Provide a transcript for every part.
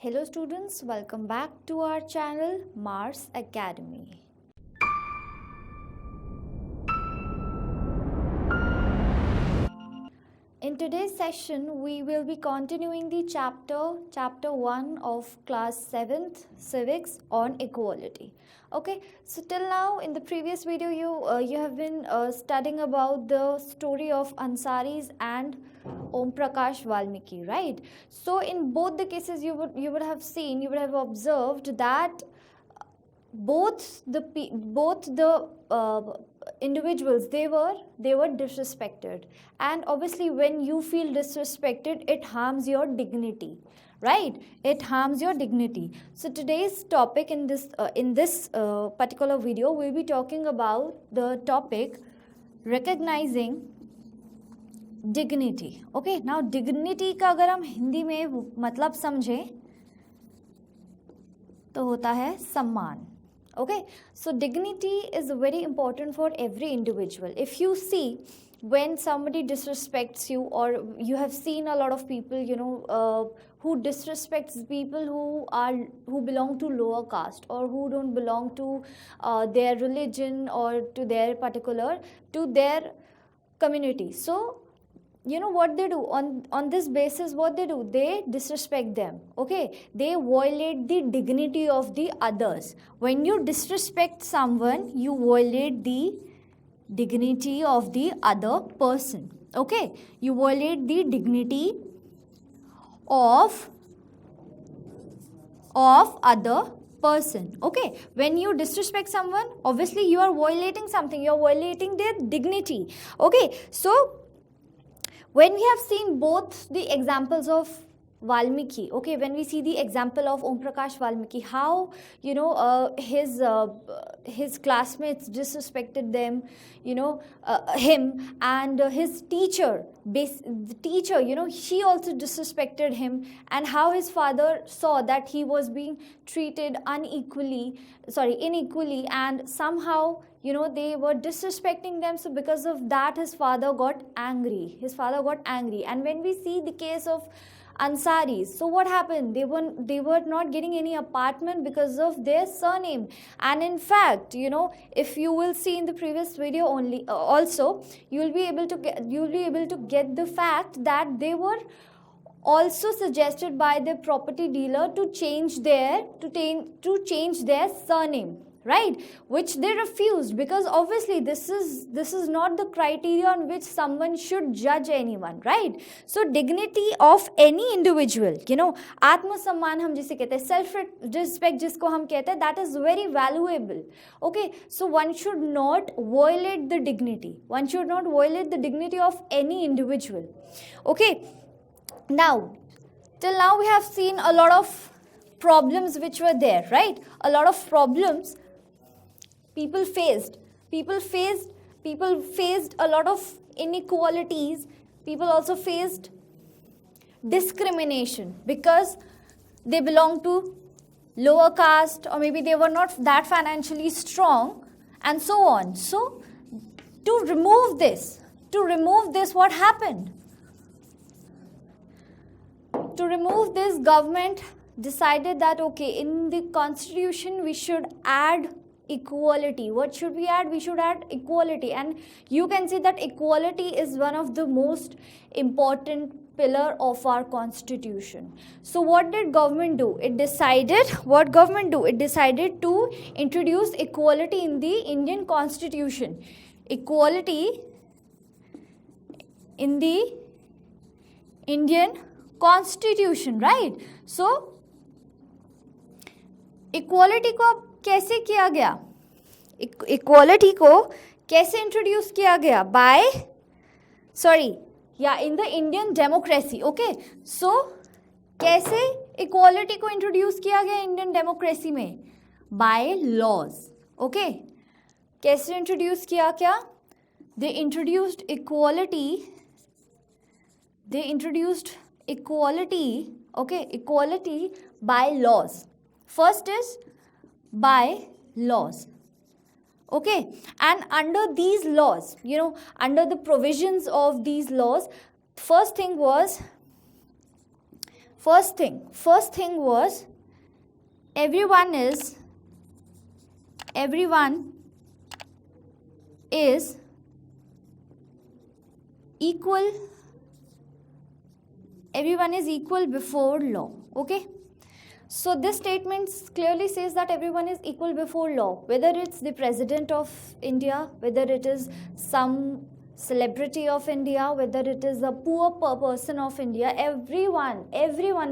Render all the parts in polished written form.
Hello students, welcome back to our channel Mars Academy. In today's session, we will be continuing the chapter 1 of class 7th civics on equality. Okay, so till now in the previous video you have been studying about the story of Ansaris and Om Prakash Valmiki, right? So in both the cases you would have observed that both the individuals they were disrespected, and obviously when you feel disrespected it harms your dignity, right? It harms your dignity. So today's topic in this particular video we'll be talking about the topic recognizing dignity. Okay, now dignity का अगर हम हिंदी में मतलब समझें तो होता है सम्मान. Okay, so dignity is very important for every individual. If you see, when somebody disrespects you, or you have seen a lot of people who disrespects people who belong to lower caste, or who don't belong to their religion or to their community. So you know what they do on this basis, what they do, they disrespect them. Okay, they violate the dignity of the others. When you disrespect someone, you violate the dignity of the other person. Okay, you violate the dignity of other person. Okay, when you disrespect someone, obviously you are violating something, you are violating their dignity. Okay, so when we have seen both the examples of Valmiki, okay, when we see the example of Om Prakash Valmiki, how his classmates disrespected them, him, and his teacher, the teacher, she also disrespected him, and how his father saw that he was being treated inequally, and somehow they were disrespecting them. So because of that his father got angry. And when we see the case of Ansaris, so what happened? They were not getting any apartment because of their surname. And in fact, if you will see in the previous video only, also you will be able to get the fact that they were also suggested by the property dealer to change their surname, right? Which they refused, because obviously this is not the criteria on which someone should judge anyone, right? So dignity of any individual, आत्मसम्मान हम जिसे कहते हैं, self respect जिसको हम कहते हैं, that is very valuable. Okay, so one should not violate the dignity of any individual. Okay, now till now we have seen a lot of problems which were there, right? A lot of problems people faced a lot of inequalities. People also faced discrimination because they belong to lower caste, or maybe they were not that financially strong, and so on. So to remove this, what happened? To remove this, government decided that okay, in the constitution we should add equality. What should we add? We should add equality. And you can see that equality is one of the most important pillar of our constitution. So what did government do? It decided to introduce equality in the Indian constitution. Equality in the Indian constitution, right? So equality को कैसे किया गया? Equality को कैसे introduce किया गया? In the Indian democracy. Okay, so कैसे equality को इंट्रोड्यूस किया गया इंडियन डेमोक्रेसी में? By laws. ओके, कैसे इंट्रोड्यूस किया? क्या? They introduced equality. Okay, equality by laws. First is by laws. Okay, and under these laws, under the provisions of these laws, first thing was First thing was everyone is equal. Everyone is equal before law. Okay. So this statement clearly says that everyone is equal before law, whether it's the president of India, whether it is some celebrity of India, whether it is a poor person of India, everyone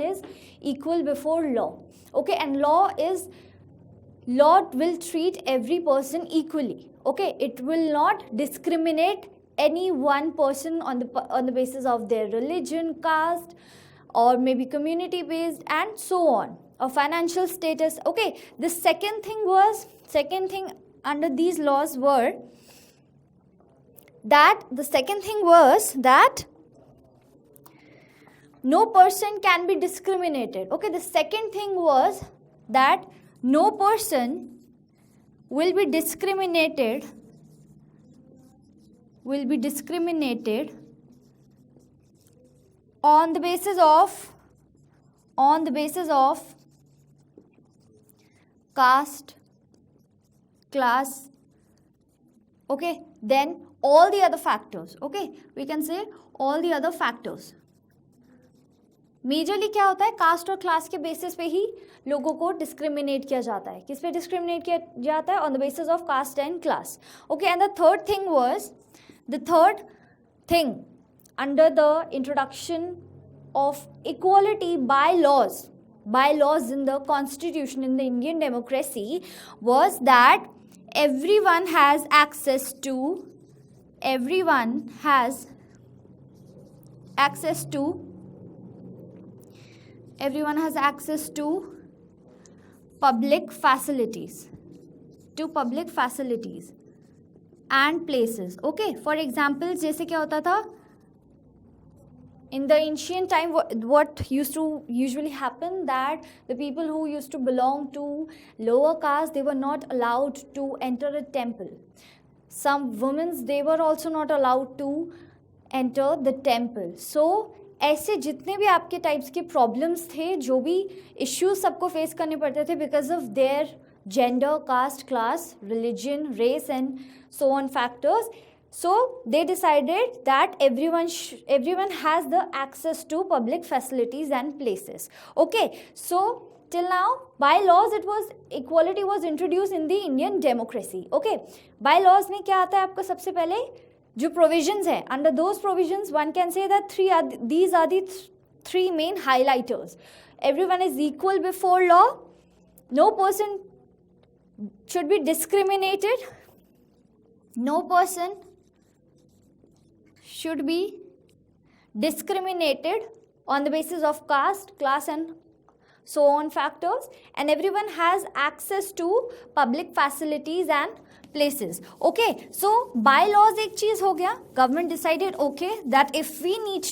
is equal before law. Okay, and law will treat every person equally. Okay, it will not discriminate any one person on the basis of their religion, caste, or maybe community based, and so on, or financial status. Okay, the second thing under these laws were that no person can be discriminated. Okay, the second thing was that no person will be discriminated on the basis of caste, class, okay, then all the other factors. Okay, we can say all the other factors. Majorly क्या होता है, cast और class के basis पे ही लोगों को discriminate किया जाता है. किस पे डिस्क्रिमिनेट किया जाता है? On the basis of caste and class. Okay, and the third thing under the introduction of equality by laws in the constitution, in the Indian democracy, was that everyone has access to public facilities and places. Okay, for example, जैसे क्या होता था in the ancient time, what used to usually happen, that the people who used to belong to lower caste, they were not allowed to enter a temple. Some women, they were also not allowed to enter the temple. So ऐसे जितने भी आपके types के problems थे, जो भी issues सबको face करने पड़ते थे because of their gender, caste, class, religion, race and so on factors. So they decided that everyone has the access to public facilities and places. Okay, so till now by laws equality was introduced in the Indian democracy. Okay, by laws में क्या आता है आपको? सबसे पहले जो provisions है, under those provisions one can say that these are the three main highlighters. Everyone is equal before law, no person should be discriminated, no person should be discriminated on the basis of caste, class and so on factors, and everyone has access to public facilities and places. Okay, so bylaws एक चीज हो गया. Government decided, okay, that if we need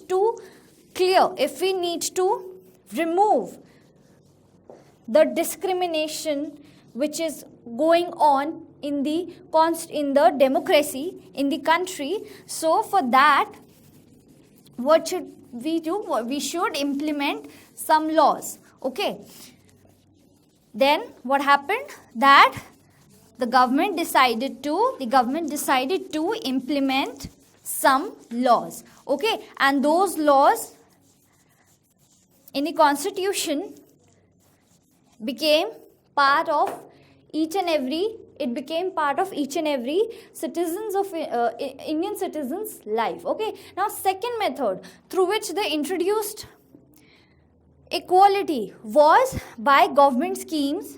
to remove the discrimination which is going on in the democracy in the country, so for that what should we do? We should implement some laws. Okay, then what happened? That the government decided to implement some laws. Okay, and those laws in the constitution became part of each and every citizens of Indian citizens' life. Okay, now second method through which they introduced equality was by government schemes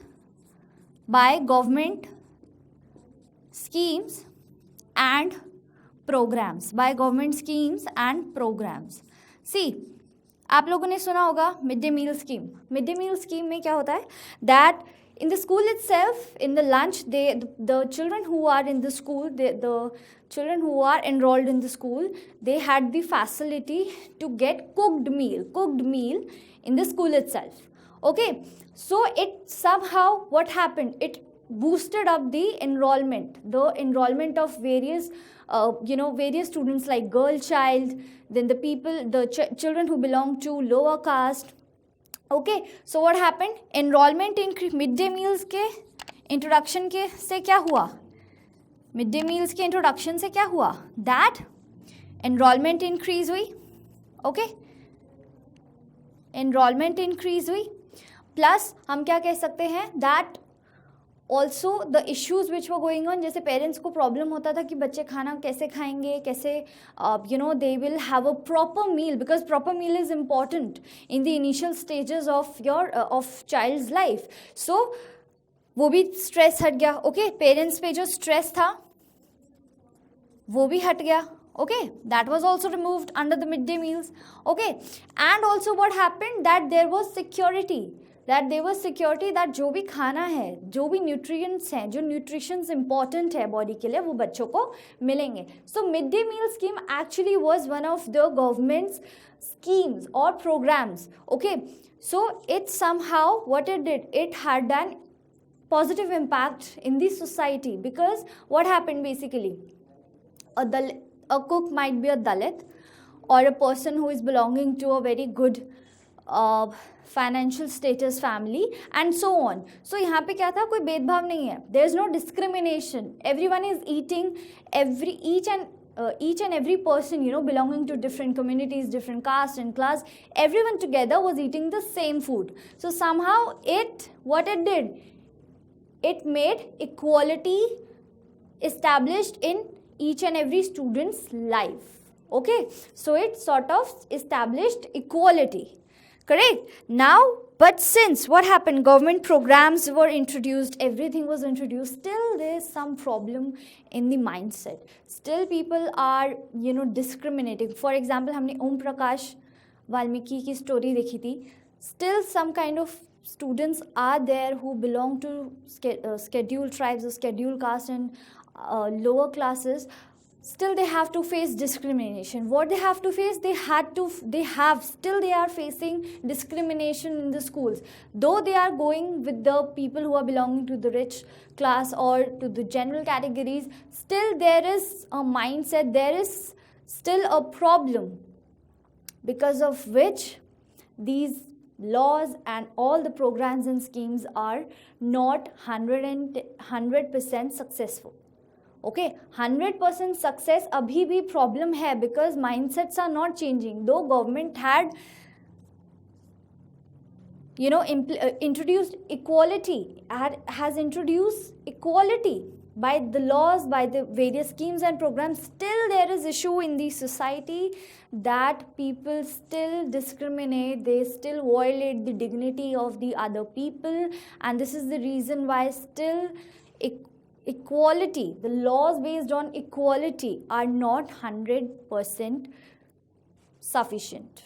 and programs. See, आप लोगों ने सुना होगा mid day meal scheme. Mid day meal scheme में क्या होता है? That in the school itself, in the lunch, the children who are in the school, the children who are enrolled in the school, they had the facility to get cooked meal in the school itself. Okay, so it somehow, what happened? It boosted up the enrollment of various various students, like girl child, then the children who belong to lower caste, okay, so what happened, enrolment increase, mid day meals के introduction के से क्या हुआ, mid day meals के introduction से क्या हुआ, that enrolment increase हुई. ओके, एनरोलमेंट इंक्रीज हुई, प्लस हम क्या कह सकते हैं, that also the issues which were going on, जैसे पेरेंट्स को प्रॉब्लम होता था कि बच्चे खाना कैसे खाएंगे, कैसे they will have a proper meal, because proper meal is important in the initial stages of child's life. So वो भी स्ट्रेस हट गया. ओके, पेरेंट्स पे जो स्ट्रेस था वो भी हट गया. Okay, that was also removed under the midday meals. Okay, and also what happened, that there was security, that जो भी खाना है, जो भी न्यूट्रिएंट्स हैं, जो न्यूट्रिशंस इंपॉर्टेंट है बॉडी के लिए, वो बच्चों को मिलेंगे. So mid day meal scheme actually was one of the governments schemes or programs. Okay, so it somehow, what it did, it had an positive impact in the society, because what happened basically, a cook might be a Dalit or a person who is belonging to a very good financial status family and so on. So यहाँ पे क्या था, कोई भेदभाव नहीं है, there is no discrimination, everyone is eating, each and every person, belonging to different communities, different caste and class, everyone together was eating the same food. So somehow what it did, it made equality established in each and every student's life. Okay, so it sort of established equality, correct? Now, but since what happened, government programs were introduced, everything was introduced, still there is some problem in the mindset, still people are discriminating. For example, हमने ओम प्रकाश वाल्मीकि की story देखी थी. Still some kind of students are there who belong to scheduled tribes or scheduled caste and lower classes. Still they have to face discrimination. What they have to face, still they are facing discrimination in the schools, though they are going with the people who are belonging to the rich class or to the general categories. Still there is a mindset, there is still a problem, because of which these laws and all the programs and schemes are not 100% successful. Okay, 100% success abhi bhi problem hai, because mindsets are not changing. Though government had introduced equality, has introduced equality by the laws, by the various schemes and programs, still there is issue in the society that people still discriminate, they still violate the dignity of the other people, and this is the reason why still equality, the laws based on equality are not 100% sufficient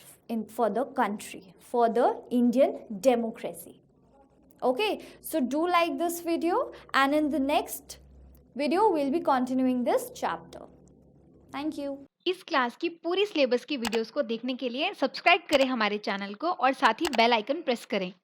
for the country, for the Indian democracy. Okay, so do like this video, and in the next video we'll be continuing this chapter. Thank you. इस class की पूरी syllabus की videos को देखने के लिए subscribe करें हमारे चैनल को और साथ ही बेल आइकन प्रेस करें.